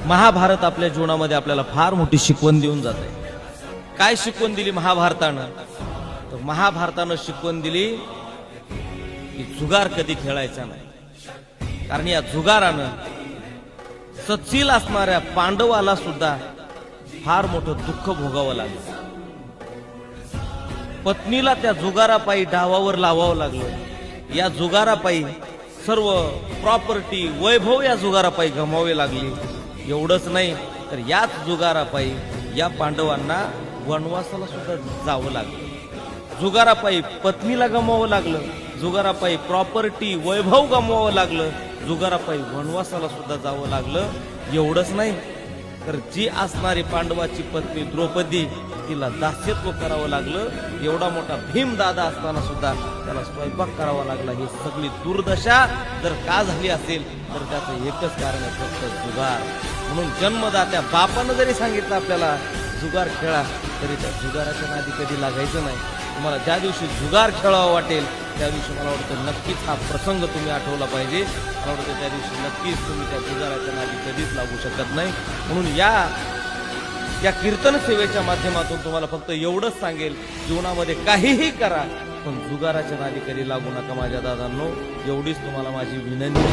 महाभारत आपल्या जीवनामध्ये आपल्याला फार मोठी शिकवण देऊन जाते। काय शिकवण दिली महाभारतानं? तर महाभारतानं शिकवण दिली की जुगार कधी खेळायचा नाही, कारण या जुगारानं सत्शील असणाऱ्या पांडवाला सुद्धा फार मोठं दुःख भोगावं लागलं। पत्नीला त्या जुगारापायी डावावर लावावं लागलं। या जुगारापायी सर्व प्रॉपर्टी वैभव या जुगारापायी गमावे लागली। एवढंच नाही तर याच जुगारापायी या पांडवांना वनवासाला सुद्धा जावं लागलं। जुगारापायी पत्नीला गमावं लागलं, जुगारापायी प्रॉपर्टी वैभव गमवावं लागलं, जुगारापायी वनवासाला सुद्धा जावं लागलं। एवढंच नाही तर जी असणारी पांडवाची पत्नी द्रौपदी तिला दास्यत्व करावं लागलं। एवढा मोठा भीम दादा असताना सुद्धा त्याला स्वयंपाक करावा लागला। ही सगळी दुर्दशा जर का झाली असेल तर त्याचं एकच कारण आहे, फक्त जुगार। म्हणून जन्मदात्या बापानं जरी सांगितलं आपल्याला जुगार खेळा, तरी त्या जुगाराच्या नादी कधी लागायचं नाही। तुम्हाला ज्या दिवशी जुगार खेळावं वाटेल त्या दिवशी मला वाटतं नक्कीच हा प्रसंग तुम्ही आठवला पाहिजे। मला वाटतं त्या दिवशी नक्कीच तुम्ही त्या जुगाराच्या नादी कधीच लागू शकत नाही। म्हणून या कीर्तन सेवेच्या माध्यमातून तुम्हाला फक्त एवढंच सांगेल, जीवनामध्ये काहीही करा पण जुगाराच्या नादी कधी लागू नका माझ्या दादांनो, एवढीच तुम्हाला माझी विनंती।